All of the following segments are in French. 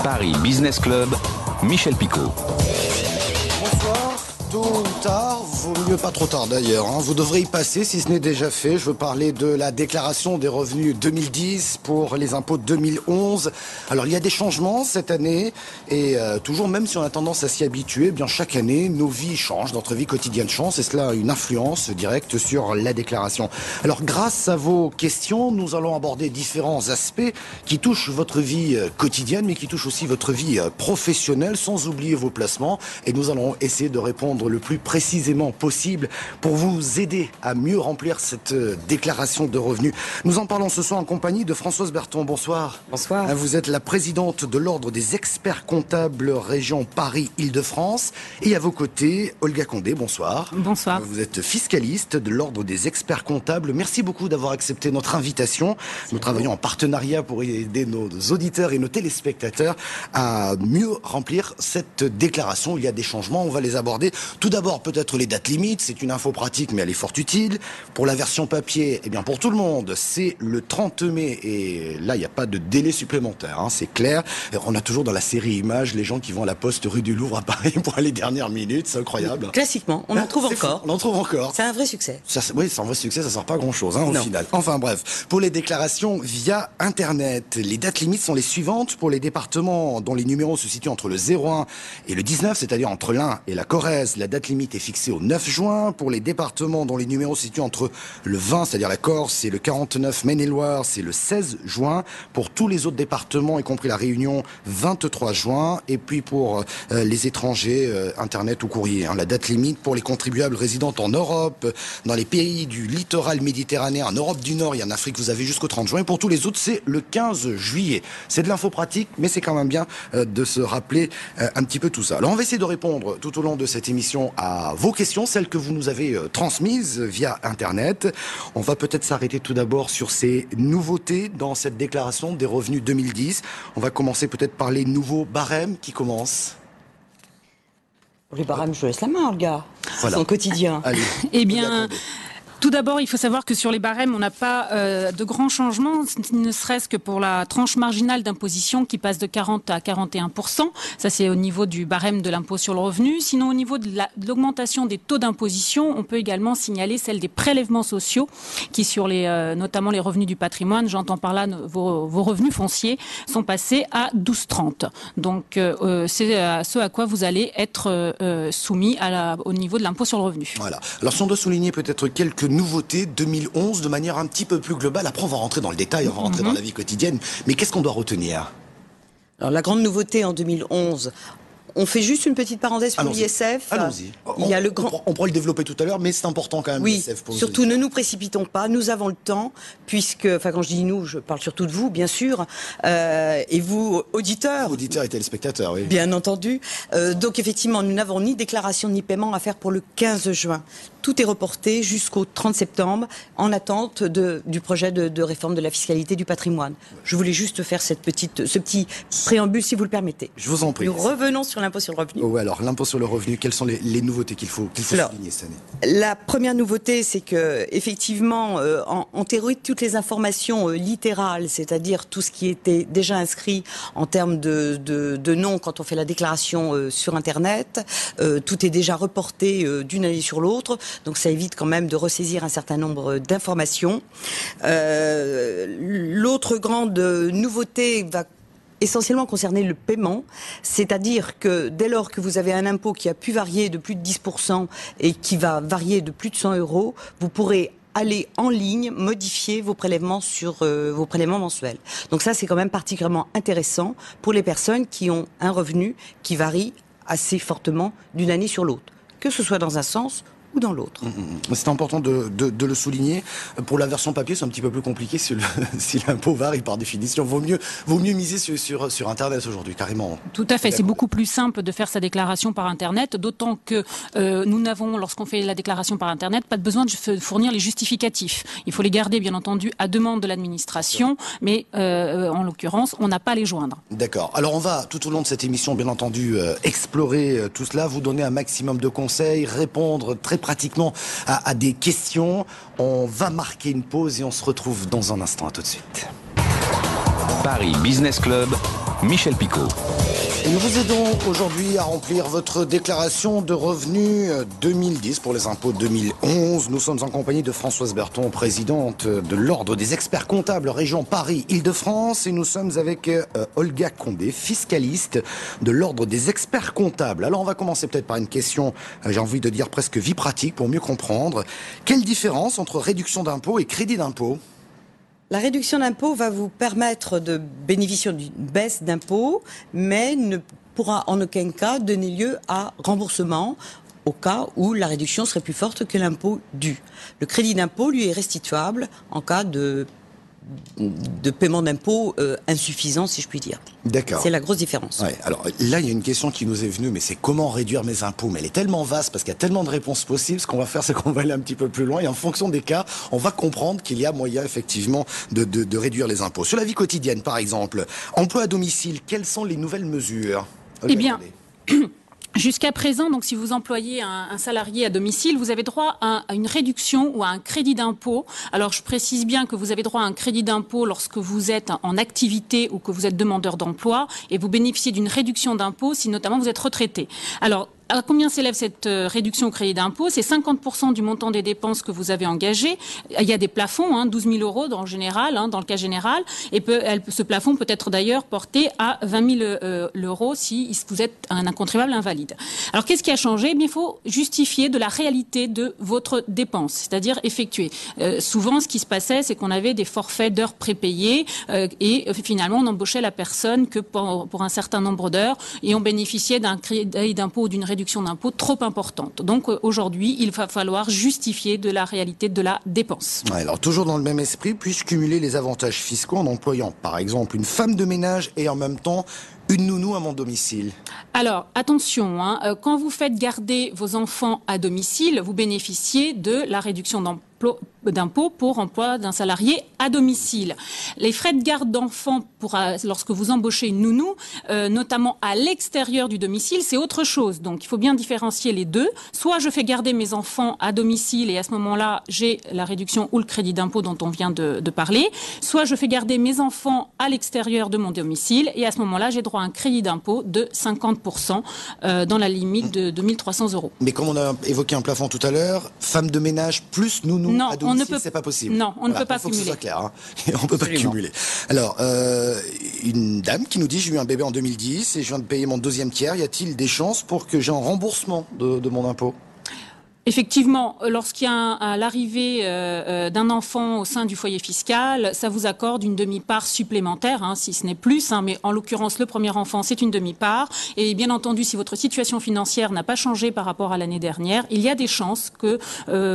Paris Business Club, Michel Picot. Bonsoir. Tôt ou tard, vaut mieux pas trop tard d'ailleurs, vous devrez y passer si ce n'est déjà fait. Je veux parler de la déclaration des revenus 2010 pour les impôts de 2011. Alors il y a des changements cette année et toujours, même si on a tendance à s'y habituer, bien chaque année nos vies changent, notre vie quotidienne change et cela a une influence directe sur la déclaration. Alors grâce à vos questions, nous allons aborder différents aspects qui touchent votre vie quotidienne mais qui touchent aussi votre vie professionnelle, sans oublier vos placements, et nous allons essayer de répondre le plus précisément possible pour vous aider à mieux remplir cette déclaration de revenus. Nous en parlons ce soir en compagnie de Françoise Berton. Bonsoir. Bonsoir. Vous êtes la présidente de l'Ordre des experts comptables région Paris-Île-de-France. Et à vos côtés, Olga Condé. Bonsoir. Bonsoir. Vous êtes fiscaliste de l'Ordre des experts comptables. Merci beaucoup d'avoir accepté notre invitation. Nous travaillons en partenariat pour aider nos auditeurs et nos téléspectateurs à mieux remplir cette déclaration. Il y a des changements, on va les aborder. Tout d'abord, peut-être les dates limites, c'est une info pratique, mais elle est fort utile. Pour la version papier, eh bien pour tout le monde, c'est le 30 mai, et là, il n'y a pas de délai supplémentaire, c'est clair. On a toujours dans la série Images les gens qui vont à la poste rue du Louvre à Paris pour les dernières minutes, c'est incroyable. Classiquement, on en trouve encore. On en trouve encore. C'est un vrai succès. Oui, c'est un vrai succès, ça sert pas à grand-chose au final. Enfin bref, pour les déclarations via Internet, les dates limites sont les suivantes. Pour les départements dont les numéros se situent entre le 01 et le 19, c'est-à-dire entre l'Ain et la Corrèze, la date limite est fixée au 9 juin. Pour les départements dont les numéros se situent entre le 20, c'est-à-dire la Corse, et le 49, Maine-et-Loire, c'est le 16 juin. Pour tous les autres départements, y compris la Réunion, 23 juin. Et puis pour les étrangers, Internet ou courrier, la date limite pour les contribuables résidant en Europe, dans les pays du littoral méditerranéen, en Europe du Nord et en Afrique, vous avez jusqu'au 30 juin. Et pour tous les autres, c'est le 15 juillet. C'est de l'info pratique, mais c'est quand même bien de se rappeler un petit peu tout ça. Alors on va essayer de répondre tout au long de cette émission à vos questions, celles que vous nous avez transmises via Internet. On va peut-être s'arrêter tout d'abord sur ces nouveautés dans cette déclaration des revenus 2010. On va commencer peut-être par les nouveaux barèmes qui commencent. Pour les barèmes, je laisse la main, Olga. Voilà. Son quotidien. Allez. Eh bien, tout d'abord, il faut savoir que sur les barèmes, on n'a pas de grands changements, ne serait-ce que pour la tranche marginale d'imposition qui passe de 40 à 41%. Ça, c'est au niveau du barème de l'impôt sur le revenu. Sinon, au niveau de l'augmentation des taux d'imposition, on peut également signaler celle des prélèvements sociaux qui, sur notamment les revenus du patrimoine, j'entends par là vos revenus fonciers, sont passés à 12,30. Donc, c'est ce à quoi vous allez être soumis au niveau de l'impôt sur le revenu. Voilà. Alors, si on doit souligner peut-être quelques nouveautés 2011 de manière un petit peu plus globale. Après, on va rentrer dans le détail, on va rentrer dans la vie quotidienne. Mais qu'est-ce qu'on doit retenir ? Alors, la grande nouveauté en 2011... On fait juste une petite parenthèse pour l'ISF. Allons-y. Il y a le grand... On pourra le développer tout à l'heure, mais c'est important quand même. Oui, l'ISF pour surtout ne nous précipitons pas. Nous avons le temps, puisque, quand je dis nous, je parle surtout de vous, bien sûr, et vous, auditeurs. Auditeurs et téléspectateurs, oui. Bien entendu. Donc effectivement, nous n'avons ni déclaration ni paiement à faire pour le 15 juin. Tout est reporté jusqu'au 30 septembre en attente du projet de réforme de la fiscalité du patrimoine. Je voulais juste faire ce petit préambule, si vous le permettez. Je vous en prie. Nous revenons sur l'impôt sur le revenu. Oui, alors l'impôt sur le revenu, quelles sont les nouveautés qu'il faut souligner cette année ? La première nouveauté, c'est que effectivement, en théorie, toutes les informations littérales, c'est-à-dire tout ce qui était déjà inscrit en termes de nom quand on fait la déclaration sur Internet, tout est déjà reporté d'une année sur l'autre. Donc ça évite quand même de ressaisir un certain nombre d'informations. L'autre grande nouveauté va essentiellement concerner le paiement, c'est-à-dire que dès lors que vous avez un impôt qui a pu varier de plus de 10% et qui va varier de plus de 100 €, vous pourrez aller en ligne, modifier vos prélèvements sur vos prélèvements mensuels. Donc ça, c'est quand même particulièrement intéressant pour les personnes qui ont un revenu qui varie assez fortement d'une année sur l'autre, que ce soit dans un sens ou dans l'autre. C'est important de le souligner. Pour la version papier, c'est un petit peu plus compliqué si l'impôt varie par définition. Vaut mieux miser sur Internet aujourd'hui, carrément. Tout à fait. C'est beaucoup plus simple de faire sa déclaration par Internet, d'autant que nous n'avons, lorsqu'on fait la déclaration par Internet, pas de besoin de fournir les justificatifs. Il faut les garder, bien entendu, à demande de l'administration, mais en l'occurrence, on n'a pas à les joindre. D'accord. Alors, on va, tout au long de cette émission, bien entendu, explorer tout cela, vous donner un maximum de conseils, répondre très pratiquement à des questions. On va marquer une pause et on se retrouve dans un instant. À tout de suite. Paris Business Club, Michel Picot. Et nous vous aidons aujourd'hui à remplir votre déclaration de revenus 2010 pour les impôts 2011. Nous sommes en compagnie de Françoise Berton, présidente de l'Ordre des experts comptables région Paris-Île-de-France. Et nous sommes avec Olga Condé, fiscaliste de l'Ordre des experts comptables. Alors on va commencer peut-être par une question, j'ai envie de dire presque vie pratique pour mieux comprendre. Quelle différence entre réduction d'impôt et crédit d'impôt ? La réduction d'impôt va vous permettre de bénéficier d'une baisse d'impôt, mais ne pourra en aucun cas donner lieu à remboursement au cas où la réduction serait plus forte que l'impôt dû. Le crédit d'impôt, lui, est restituable en cas de paiement d'impôt insuffisant, si je puis dire. D'accord. C'est la grosse différence. Ouais, alors là, il y a une question qui nous est venue, mais c'est comment réduire mes impôts ? Mais elle est tellement vaste parce qu'il y a tellement de réponses possibles. Ce qu'on va faire, c'est qu'on va aller un petit peu plus loin et en fonction des cas, on va comprendre qu'il y a moyen effectivement de réduire les impôts. Sur la vie quotidienne, par exemple, emploi à domicile, quelles sont les nouvelles mesures ? Eh bien, jusqu'à présent, donc si vous employez un salarié à domicile, vous avez droit à une réduction ou à un crédit d'impôt. Alors je précise bien que vous avez droit à un crédit d'impôt lorsque vous êtes en activité ou que vous êtes demandeur d'emploi, et vous bénéficiez d'une réduction d'impôt si notamment vous êtes retraité. Alors, à combien s'élève cette réduction au crédit d'impôt ? C'est 50% du montant des dépenses que vous avez engagées. Il y a des plafonds, 12 000 euros dans le cas général. Et ce plafond peut être d'ailleurs porté à 20 000 euros si vous êtes un contribuable invalide. Alors qu'est-ce qui a changé ? Eh bien, il faut justifier de la réalité de votre dépense, c'est-à-dire effectuer. Souvent, ce qui se passait, c'est qu'on avait des forfaits d'heures prépayées et finalement, on embauchait la personne que pour un certain nombre d'heures et on bénéficiait d'un crédit d'impôt ou d'une réduction d'impôt trop importante. Donc aujourd'hui, il va falloir justifier de la réalité de la dépense. Ouais, alors toujours dans le même esprit, puis-je cumuler les avantages fiscaux en employant par exemple une femme de ménage et en même temps une nounou à mon domicile ? Alors, attention, quand vous faites garder vos enfants à domicile, vous bénéficiez de la réduction d'impôt pour emploi d'un salarié à domicile. Les frais de garde d'enfants lorsque vous embauchez une nounou, notamment à l'extérieur du domicile, c'est autre chose. Donc, il faut bien différencier les deux. Soit je fais garder mes enfants à domicile et à ce moment-là, j'ai la réduction ou le crédit d'impôt dont on vient de parler. Soit je fais garder mes enfants à l'extérieur de mon domicile et à ce moment-là, j'ai droit à un crédit d'impôt de 50% dans la limite de 2 300 euros. Mais comme on a évoqué un plafond tout à l'heure, femme de ménage plus nounou à domicile, c'est pas possible. Non, on ne peut pas faut cumuler. Que ce soit clair, on peut pas cumuler. Alors, une dame qui nous dit, j'ai eu un bébé en 2010 et je viens de payer mon deuxième tiers, y a-t-il des chances pour que j'ai un remboursement de mon impôt ? Effectivement, lorsqu'il y a l'arrivée d'un enfant au sein du foyer fiscal, ça vous accorde une demi-part supplémentaire, si ce n'est plus. Mais en l'occurrence, le premier enfant, c'est une demi-part. Et bien entendu, si votre situation financière n'a pas changé par rapport à l'année dernière, il y a des chances que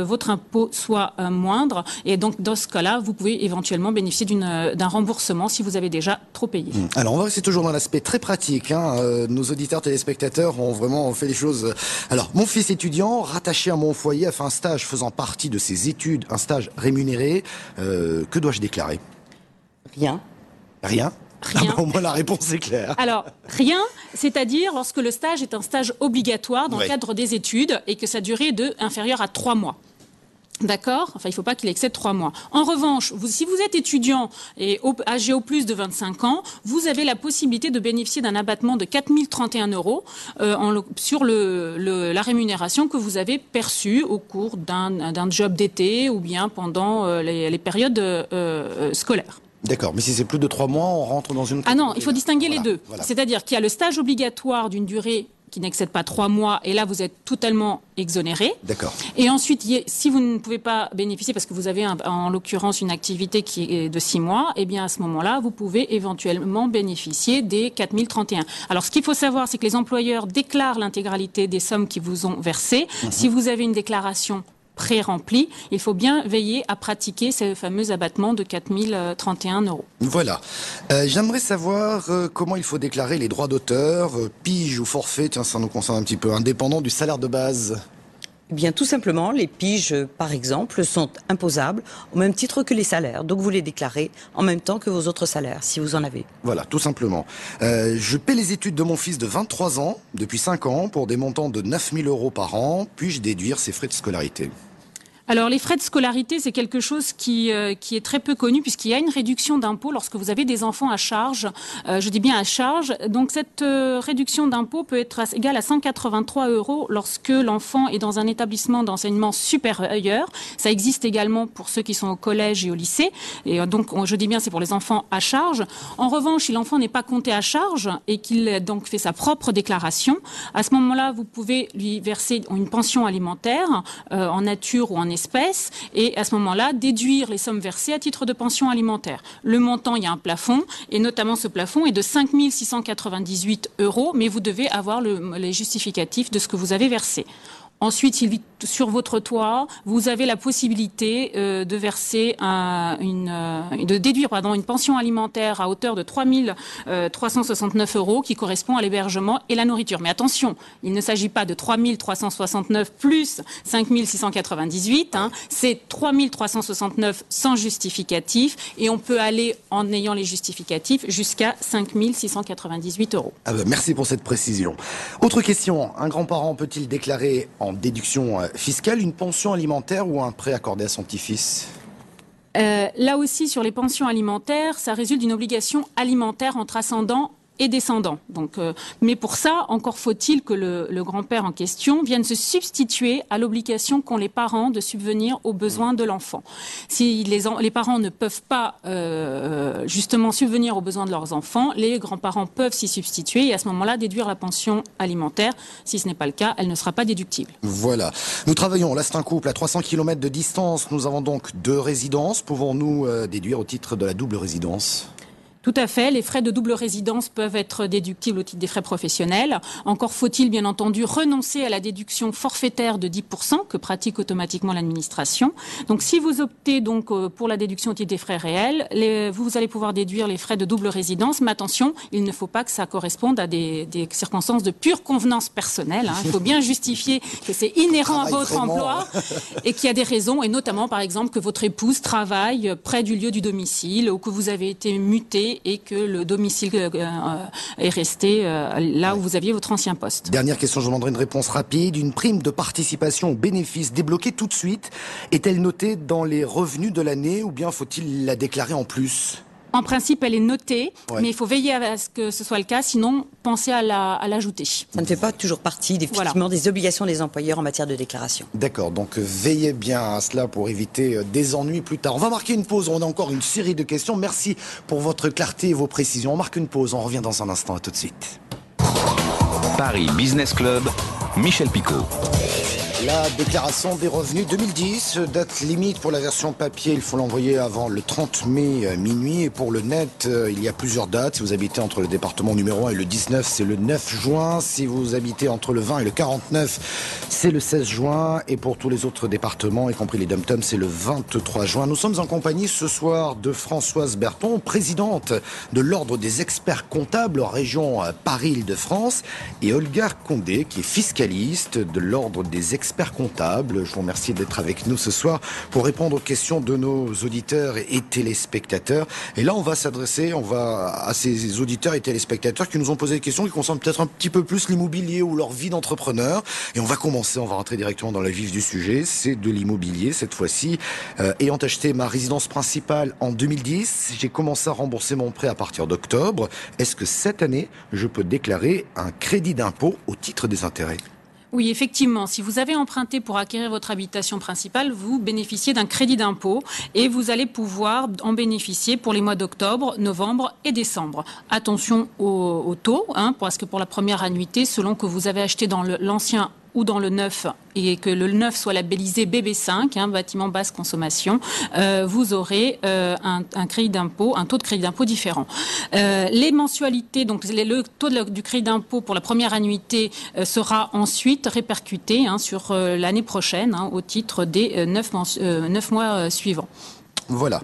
votre impôt soit moindre. Et donc, dans ce cas-là, vous pouvez éventuellement bénéficier d'un remboursement si vous avez déjà trop payé. Alors, on va rester toujours dans l'aspect très pratique. Nos auditeurs téléspectateurs ont vraiment fait les choses. Alors, mon fils étudiant, rattaché à mon foyer, a fait un stage faisant partie de ses études, un stage rémunéré. Que dois-je déclarer ? Rien. Rien ? Rien. Au moins la réponse est claire. Alors, rien, c'est-à-dire lorsque le stage est un stage obligatoire dans le cadre des études et que sa durée est inférieure à 3 mois. D'accord ? Enfin, il ne faut pas qu'il excède 3 mois. En revanche, si vous êtes étudiant et âgé au plus de 25 ans, vous avez la possibilité de bénéficier d'un abattement de 4 031 € sur la rémunération que vous avez perçue au cours d'un job d'été ou bien pendant les périodes scolaires. D'accord, mais si c'est plus de 3 mois, on rentre dans une... Ah non, il faut distinguer les deux. Voilà. C'est-à-dire qu'il y a le stage obligatoire d'une durée qui n'excède pas 3 mois, et là, vous êtes totalement exonéré. D'accord. Et ensuite, si vous ne pouvez pas bénéficier, parce que vous avez en l'occurrence une activité qui est de 6 mois, eh bien, à ce moment-là, vous pouvez éventuellement bénéficier des 4 031. Alors, ce qu'il faut savoir, c'est que les employeurs déclarent l'intégralité des sommes qui vous ont versées. Si vous avez une déclaration pré-rempli, il faut bien veiller à pratiquer ce fameux abattement de 4 031 €. Voilà. J'aimerais savoir comment il faut déclarer les droits d'auteur, pige ou forfait, tiens, ça nous concerne un petit peu, indépendant du salaire de base. Eh bien, tout simplement, les piges, par exemple, sont imposables au même titre que les salaires. Donc, vous les déclarez en même temps que vos autres salaires, si vous en avez. Voilà, tout simplement. Je paie les études de mon fils de 23 ans, depuis 5 ans, pour des montants de 9 000 € par an. Puis-je déduire ses frais de scolarité ? Alors les frais de scolarité, c'est quelque chose qui est très peu connu puisqu'il y a une réduction d'impôt lorsque vous avez des enfants à charge. Je dis bien à charge. Donc cette réduction d'impôt peut être égale à 183 € lorsque l'enfant est dans un établissement d'enseignement supérieur. Ça existe également pour ceux qui sont au collège et au lycée. Et donc je dis bien c'est pour les enfants à charge. En revanche, si l'enfant n'est pas compté à charge et qu'il donc fait sa propre déclaration, à ce moment-là, vous pouvez lui verser une pension alimentaire en nature ou en espèces, et à ce moment-là, déduire les sommes versées à titre de pension alimentaire. Le montant, il y a un plafond, et notamment ce plafond est de 5 698 €, mais vous devez avoir les justificatifs de ce que vous avez versé. Ensuite, s'il vit sur votre toit, vous avez la possibilité de verser de déduire une pension alimentaire à hauteur de 3 369 € qui correspond à l'hébergement et la nourriture. Mais attention, il ne s'agit pas de 3 369 plus 5 698, c'est 3 369 sans justificatif, et on peut aller, en ayant les justificatifs, jusqu'à 5 698 €. Ah ben, merci pour cette précision. Autre question, un grand-parent peut-il déclarer en déduction fiscale une pension alimentaire ou un prêt accordé à son petit-fils ? Là aussi, sur les pensions alimentaires, ça résulte d'une obligation alimentaire entre ascendants et descendants. Donc, mais pour ça, encore faut-il que le grand-père en question vienne se substituer à l'obligation qu'ont les parents de subvenir aux besoins de l'enfant. Si les parents ne peuvent pas justement subvenir aux besoins de leurs enfants, les grands-parents peuvent s'y substituer et à ce moment-là déduire la pension alimentaire. Si ce n'est pas le cas, elle ne sera pas déductible. Voilà. Nous travaillons, là c'est un couple à 300 km de distance. Nous avons donc 2 résidences. Pouvons-nous déduire au titre de la double résidence ? Tout à fait. Les frais de double résidence peuvent être déductibles au titre des frais professionnels. Encore faut-il, bien entendu, renoncer à la déduction forfaitaire de 10% que pratique automatiquement l'administration. Donc, si vous optez donc pour la déduction au titre des frais réels, vous allez pouvoir déduire les frais de double résidence. Mais attention, il ne faut pas que ça corresponde à des circonstances de pure convenance personnelle. Il faut bien justifier que c'est inhérent à votre emploi et qu'il y a des raisons, et notamment, par exemple, que votre épouse travaille près du lieu du domicile ou que vous avez été muté et que le domicile est resté là où vous aviez votre ancien poste. Dernière question, je vous demanderai une réponse rapide. Une prime de participation aux bénéfices débloquée tout de suite, est-elle notée dans les revenus de l'année ou bien faut-il la déclarer en plus ? En principe, elle est notée, mais il faut veiller à ce que ce soit le cas, sinon pensez à l'ajouter. Ça ne fait pas toujours partie effectivement des obligations des employeurs en matière de déclaration. D'accord, donc veillez bien à cela pour éviter des ennuis plus tard. On va marquer une pause, on a encore une série de questions. Merci pour votre clarté et vos précisions. On marque une pause, on revient dans un instant, à tout de suite. Paris Business Club, Michel Picot. La déclaration des revenus 2010, date limite pour la version papier, il faut l'envoyer avant le 30 mai minuit. Et pour le net, il y a plusieurs dates. Si vous habitez entre le département numéro 1 et le 19, c'est le 9 juin. Si vous habitez entre le 20 et le 49, c'est le 16 juin. Et pour tous les autres départements, y compris les dom-toms, c'est le 23 juin. Nous sommes en compagnie ce soir de Françoise Berton, présidente de l'Ordre des experts comptables en région Paris-Île-de-France, et Olga Condé, qui est fiscaliste de l'Ordre des experts comptables. Je vous remercie d'être avec nous ce soir pour répondre aux questions de nos auditeurs et téléspectateurs. Et là, on va s'adresser à ces auditeurs et téléspectateurs qui nous ont posé des questions qui concernent peut-être un petit peu plus l'immobilier ou leur vie d'entrepreneur. Et on va rentrer directement dans le vif du sujet. C'est de l'immobilier cette fois-ci. Ayant acheté ma résidence principale en 2010, j'ai commencé à rembourser mon prêt à partir d'octobre. Est-ce que cette année, je peux déclarer un crédit d'impôt au titre des intérêts ? Oui, effectivement. Si vous avez emprunté pour acquérir votre habitation principale, vous bénéficiez d'un crédit d'impôt et vous allez pouvoir en bénéficier pour les mois d'octobre, novembre et décembre. Attention au taux, parce que pour la première annuité, selon que vous avez acheté dans l'ancien ou dans le neuf, et que le neuf soit labellisé BB5, bâtiment basse consommation, vous aurez un crédit d'impôt, un taux de crédit d'impôt différent. Les mensualités, donc le taux du crédit d'impôt pour la première annuité sera ensuite répercuté sur l'année prochaine au titre des 9 mois suivants. Voilà.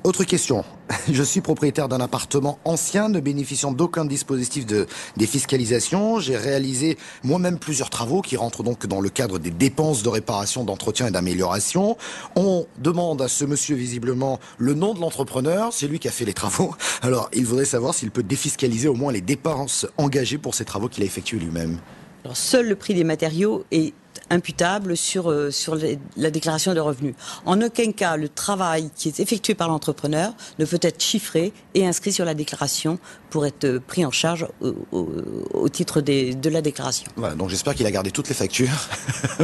Autre question. Je suis propriétaire d'un appartement ancien ne bénéficiant d'aucun dispositif de défiscalisation. J'ai réalisé moi-même plusieurs travaux qui rentrent donc dans le cadre des dépenses de réparation, d'entretien et d'amélioration. On demande à ce monsieur visiblement le nom de l'entrepreneur, c'est lui qui a fait les travaux. Alors, il voudrait savoir s'il peut défiscaliser au moins les dépenses engagées pour ces travaux qu'il a effectués lui-même. Alors, seul le prix des matériaux est imputable sur la déclaration de revenus. En aucun cas, le travail qui est effectué par l'entrepreneur ne peut être chiffré et inscrit sur la déclaration pour être pris en charge au titre de la déclaration. Voilà, donc j'espère qu'il a gardé toutes les factures,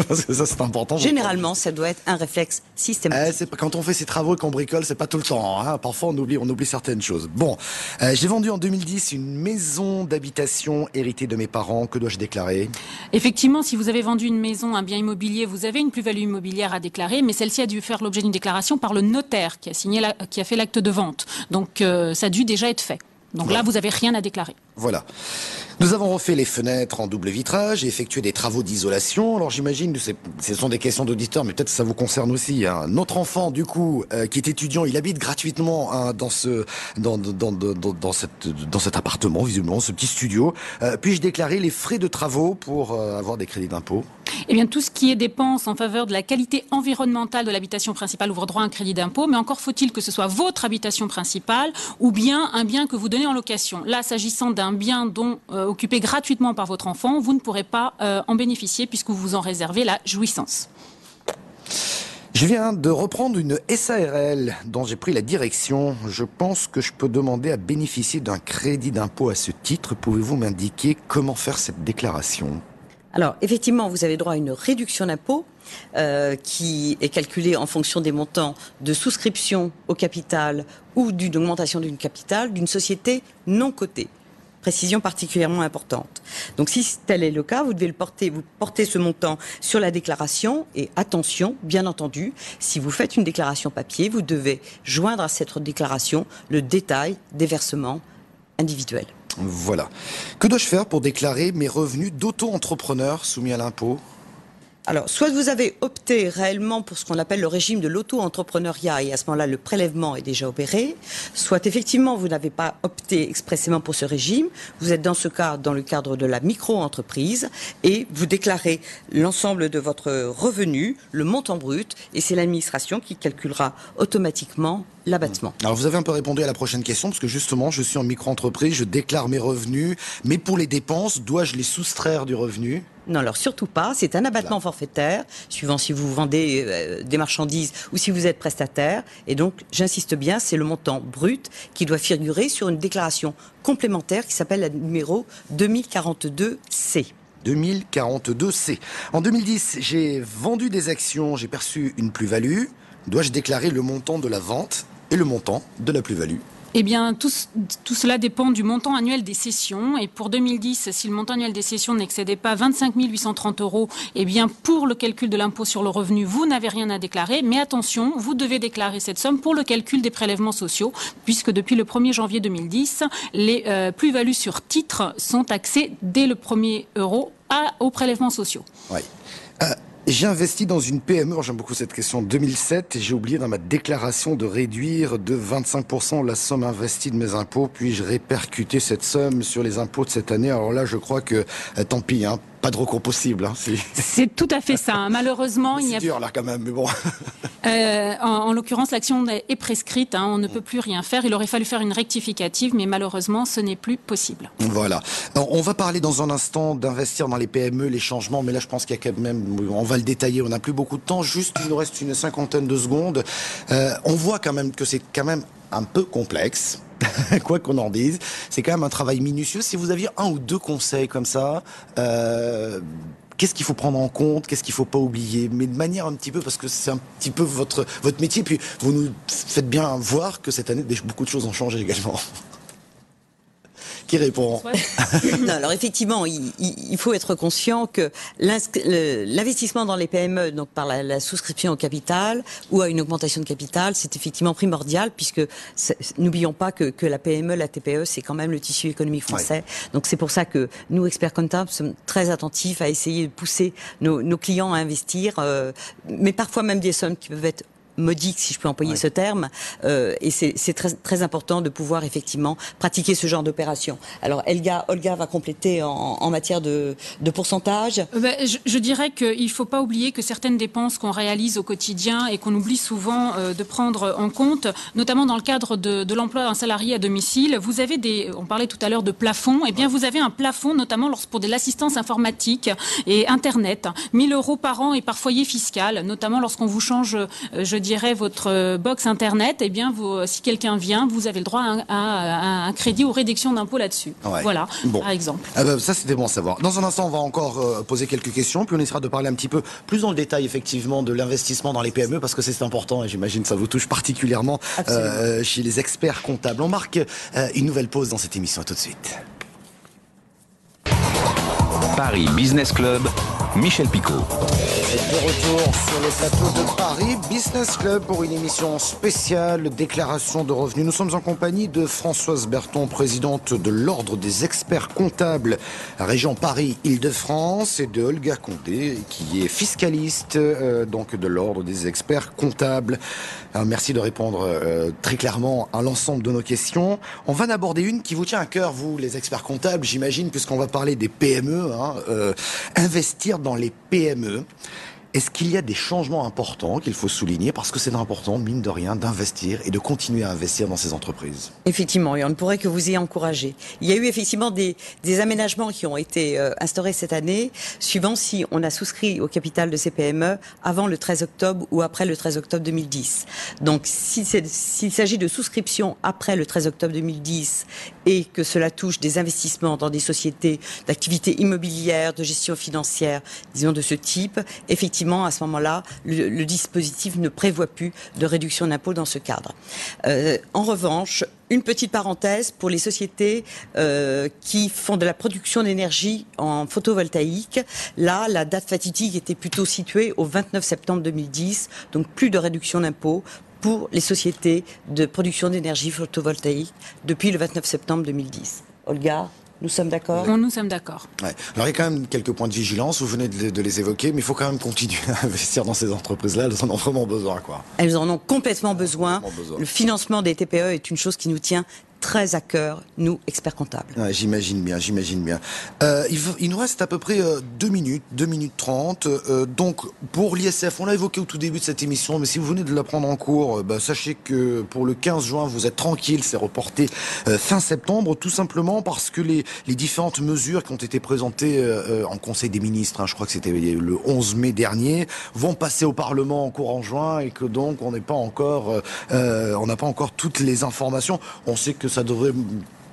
parce que ça c'est important. Généralement, ça doit être un réflexe systématique. Quand on fait ses travaux et qu'on bricole, c'est pas tout le temps. Hein. Parfois, on oublie certaines choses. Bon, j'ai vendu en 2010 une maison d'habitation héritée de mes parents. Que dois-je déclarer ? Effectivement, si vous avez vendu une maison, un bien immobilier, vous avez une plus-value immobilière à déclarer, mais celle-ci a dû faire l'objet d'une déclaration par le notaire qui a fait l'acte de vente. Donc, ça a dû déjà être fait. Donc là, vous n'avez rien à déclarer. Voilà. Nous avons refait les fenêtres en double vitrage et effectué des travaux d'isolation. Alors j'imagine, ce sont des questions d'auditeurs, mais peut-être ça vous concerne aussi. Hein. Notre enfant, du coup, qui est étudiant, il habite gratuitement dans cet appartement, visiblement, ce petit studio. Puis-je déclarer les frais de travaux pour avoir des crédits d'impôt ? Eh bien, tout ce qui est dépenses en faveur de la qualité environnementale de l'habitation principale ouvre droit à un crédit d'impôt, mais encore faut-il que ce soit votre habitation principale ou bien un bien que vous donnez en location. Là, s'agissant d'un bien occupé gratuitement par votre enfant, vous ne pourrez pas en bénéficier puisque vous en réservez la jouissance. Je viens de reprendre une SARL dont j'ai pris la direction. Je pense que je peux demander à bénéficier d'un crédit d'impôt à ce titre. Pouvez-vous m'indiquer comment faire cette déclaration ? Alors, effectivement, vous avez droit à une réduction d'impôt qui est calculée en fonction des montants de souscription au capital ou d'une augmentation d'une capitale d'une société non cotée. Précision particulièrement importante. Donc, si tel est le cas, vous portez ce montant sur la déclaration et attention, bien entendu, si vous faites une déclaration papier, vous devez joindre à cette déclaration le détail des versements individuels. Voilà. Que dois-je faire pour déclarer mes revenus d'auto-entrepreneur soumis à l'impôt ? Alors, soit vous avez opté réellement pour ce qu'on appelle le régime de l'auto-entrepreneuriat et à ce moment-là, le prélèvement est déjà opéré, soit effectivement, vous n'avez pas opté expressément pour ce régime, vous êtes dans ce cas dans le cadre de la micro-entreprise et vous déclarez l'ensemble de votre revenu, le montant brut, et c'est l'administration qui calculera automatiquement l'abattement. Alors vous avez un peu répondu à la prochaine question, parce que justement, je suis en micro-entreprise, je déclare mes revenus, mais pour les dépenses, dois-je les soustraire du revenu ? Non, alors surtout pas. C'est un abattement forfaitaire, suivant si vous vendez des marchandises ou si vous êtes prestataire. Et donc, j'insiste bien, c'est le montant brut qui doit figurer sur une déclaration complémentaire qui s'appelle la numéro 2042C. 2042C. En 2010, j'ai vendu des actions, j'ai perçu une plus-value. Dois-je déclarer le montant de la vente et le montant de la plus-value ? Eh bien, tout cela dépend du montant annuel des cessions. Et pour 2010, si le montant annuel des cessions n'excédait pas 25 830 €, eh bien, pour le calcul de l'impôt sur le revenu, vous n'avez rien à déclarer. Mais attention, vous devez déclarer cette somme pour le calcul des prélèvements sociaux, puisque depuis le 1er janvier 2010, les plus-values sur titres sont taxées dès le 1er euro aux prélèvements sociaux. Oui. J'ai investi dans une PME, j'aime beaucoup cette question, en 2007, et j'ai oublié dans ma déclaration de réduire de 25% la somme investie de mes impôts, puis-je répercuter cette somme sur les impôts de cette année ? Alors là, je crois que, tant pis, hein, pas de recours possible. Hein, c'est tout à fait ça. Hein. Malheureusement, il y a... C'est dur là quand même, mais bon. En l'occurrence, l'action est prescrite. Hein, on ne peut plus rien faire. Il aurait fallu faire une rectificative, mais malheureusement, ce n'est plus possible. Voilà. Alors, on va parler dans un instant d'investir dans les PME, les changements, mais là, je pense qu'il y a quand même... On va le détailler, on n'a plus beaucoup de temps. Juste, il nous reste une cinquantaine de secondes. On voit quand même que c'est quand même un peu complexe. Quoi qu'on en dise, c'est quand même un travail minutieux. Si vous aviez un ou deux conseils comme ça, qu'est-ce qu'il faut prendre en compte, qu'est-ce qu'il faut pas oublier, mais de manière un petit peu, parce que c'est un petit peu votre métier, puis vous nous faites bien voir que cette année, beaucoup de choses ont changé également. Qui répond ? Non, alors effectivement, il faut être conscient que l'investissement dans les PME, donc par la souscription au capital ou à une augmentation de capital, c'est effectivement primordial, puisque n'oublions pas que la PME, la TPE, c'est quand même le tissu économique français. Ouais. Donc c'est pour ça que nous, experts comptables, sommes très attentifs à essayer de pousser nos clients à investir, mais parfois même des sommes qui peuvent être modique, si je peux employer ce terme, et c'est très, très important de pouvoir effectivement pratiquer ce genre d'opération. Alors Olga va compléter en matière de pourcentage. Je dirais qu'il ne faut pas oublier que certaines dépenses qu'on réalise au quotidien et qu'on oublie souvent de prendre en compte, notamment dans le cadre de l'emploi d'un salarié à domicile, vous avez on parlait tout à l'heure de plafond, eh bien vous avez un plafond notamment pour de l'assistance informatique et Internet, 1 000 € par an et par foyer fiscal, notamment lorsqu'on vous change, je dirais, votre box Internet, eh bien si quelqu'un vient, vous avez le droit à un crédit ou réduction d'impôt là-dessus. Ouais. Voilà, par exemple. Ça, c'était bon à savoir. Dans un instant, on va encore poser quelques questions, puis on essaiera de parler un petit peu plus dans le détail, effectivement, de l'investissement dans les PME, parce que c'est important, et j'imagine que ça vous touche particulièrement chez les experts comptables. On marque une nouvelle pause dans cette émission. À tout de suite. Paris Business Club, Michel Picot. De retour sur le plateau de Paris Business Club pour une émission spéciale déclaration de revenus. Nous sommes en compagnie de Françoise Berton, présidente de l'Ordre des experts comptables région Paris-Île-de-France, et de Olga Condé, qui est fiscaliste donc de l'Ordre des experts comptables. Alors, merci de répondre très clairement à l'ensemble de nos questions. On va en aborder une qui vous tient à cœur, vous, les experts comptables, j'imagine, puisqu'on va parler des PME, investir dans les PME. Est-ce qu'il y a des changements importants qu'il faut souligner? Parce que c'est important, mine de rien, d'investir et de continuer à investir dans ces entreprises. Effectivement, et on ne pourrait que vous y encourager. Il y a eu effectivement des aménagements qui ont été instaurés cette année, suivant si on a souscrit au capital de ces PME avant le 13 octobre ou après le 13 octobre 2010. Donc, s'il s'agit de souscription après le 13 octobre 2010 et que cela touche des investissements dans des sociétés d'activité immobilière, de gestion financière, disons de ce type, effectivement, à ce moment-là, le dispositif ne prévoit plus de réduction d'impôt dans ce cadre. En revanche, une petite parenthèse pour les sociétés qui font de la production d'énergie en photovoltaïque. Là, la date fatidique était plutôt située au 29 septembre 2010, donc plus de réduction d'impôt pour les sociétés de production d'énergie photovoltaïque depuis le 29 septembre 2010. Olga ? Nous sommes d'accord ? Nous sommes d'accord. Ouais. Alors, il y a quand même quelques points de vigilance, vous venez de les évoquer, mais il faut quand même continuer à investir dans ces entreprises-là, elles en ont vraiment besoin, quoi. Elles en ont complètement besoin. Le financement des TPE est une chose qui nous tient très à cœur, nous, experts comptables. Ouais, j'imagine bien. Il nous reste à peu près 2 minutes 30. Donc, pour l'ISF, on l'a évoqué au tout début de cette émission, mais si vous venez de la prendre en cours, sachez que pour le 15 juin, vous êtes tranquille, c'est reporté fin septembre, tout simplement parce que les différentes mesures qui ont été présentées en Conseil des ministres, je crois que c'était le 11 mai dernier, vont passer au Parlement en courant juin, et que donc on n'a pas encore toutes les informations. On sait que ça devrait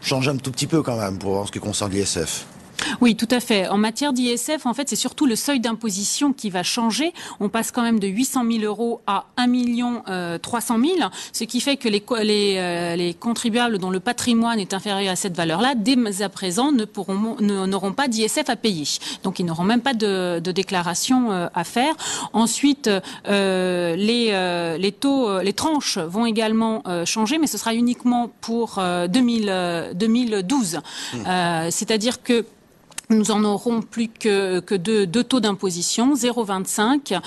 changer un tout petit peu quand même pour ce qui concerne l'ISF. Oui, tout à fait. En matière d'ISF, en fait, c'est surtout le seuil d'imposition qui va changer. On passe quand même de 800 000 € à 1 300 000 €, ce qui fait que les contribuables dont le patrimoine est inférieur à cette valeur-là, dès à présent, n'auront pas d'ISF à payer. Donc, ils n'auront même pas de déclaration à faire. Ensuite, les tranches vont également changer, mais ce sera uniquement pour 2012. C'est-à-dire que nous en aurons plus que deux taux d'imposition, 0,25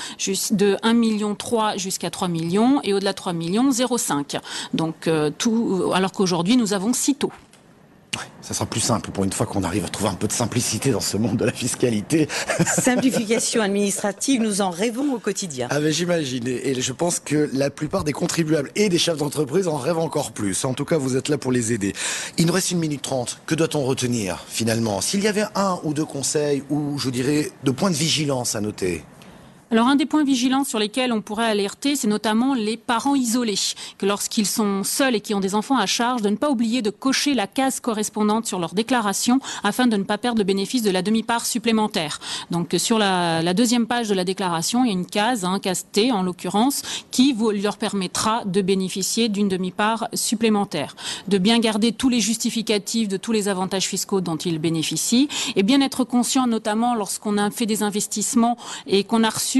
de 1,3 million jusqu'à 3 millions et au-delà de 3 millions, 0,5. Donc alors qu'aujourd'hui nous avons 6 taux. Ouais, ça sera plus simple pour une fois qu'on arrive à trouver un peu de simplicité dans ce monde de la fiscalité. Simplification administrative, nous en rêvons au quotidien. Ah ben j'imagine, et je pense que la plupart des contribuables et des chefs d'entreprise en rêvent encore plus. En tout cas, vous êtes là pour les aider. Il nous reste 1 minute 30. Que doit-on retenir finalement? S'il y avait 1 ou 2 conseils, ou je dirais de points de vigilance à noter? Alors, un des points vigilants sur lesquels on pourrait alerter, c'est notamment les parents isolés, que lorsqu'ils sont seuls et qui ont des enfants à charge, de ne pas oublier de cocher la case correspondante sur leur déclaration afin de ne pas perdre le bénéfice de la demi-part supplémentaire. Donc, sur la deuxième page de la déclaration, il y a une case, case T en l'occurrence, qui leur permettra de bénéficier d'une demi-part supplémentaire. De bien garder tous les justificatifs de tous les avantages fiscaux dont ils bénéficient et bien être conscient, notamment lorsqu'on a fait des investissements et qu'on a reçu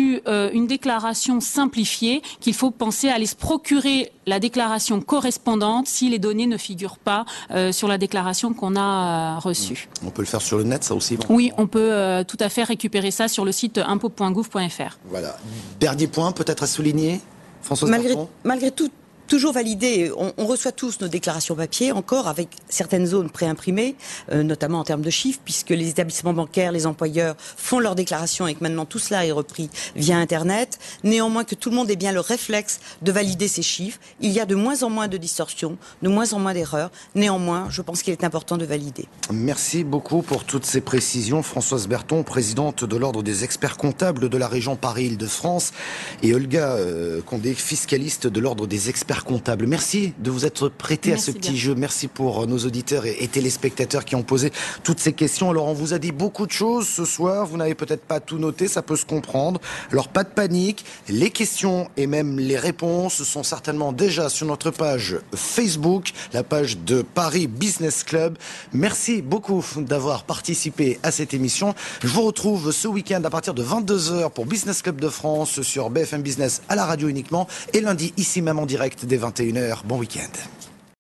une déclaration simplifiée, qu'il faut penser à aller se procurer la déclaration correspondante si les données ne figurent pas sur la déclaration qu'on a reçue. On peut le faire sur le net, ça aussi? Oui, on peut tout à fait récupérer ça sur le site impôt.gouv.fr. Voilà. Dernier point peut-être à souligner? Françoise Berton. Malgré tout, toujours validé. On reçoit tous nos déclarations papier, encore avec certaines zones préimprimées, notamment en termes de chiffres, puisque les établissements bancaires, les employeurs font leurs déclarations et que maintenant tout cela est repris via Internet. Néanmoins, que tout le monde ait bien le réflexe de valider ces chiffres. Il y a de moins en moins de distorsions, de moins en moins d'erreurs. Néanmoins, je pense qu'il est important de valider. Merci beaucoup pour toutes ces précisions. Françoise Berton, présidente de l'Ordre des experts comptables de la région Paris-Île-de-France, et Olga Condé, fiscaliste de l'Ordre des experts comptable. Merci de vous être prêté à ce petit jeu. Merci pour nos auditeurs et téléspectateurs qui ont posé toutes ces questions. Alors, on vous a dit beaucoup de choses ce soir. Vous n'avez peut-être pas tout noté, ça peut se comprendre. Alors, pas de panique. Les questions et même les réponses sont certainement déjà sur notre page Facebook, la page de Paris Business Club. Merci beaucoup d'avoir participé à cette émission. Je vous retrouve ce week-end à partir de 22h pour Business Club de France sur BFM Business à la radio uniquement et lundi ici même en direct dès 21h. Bon week-end.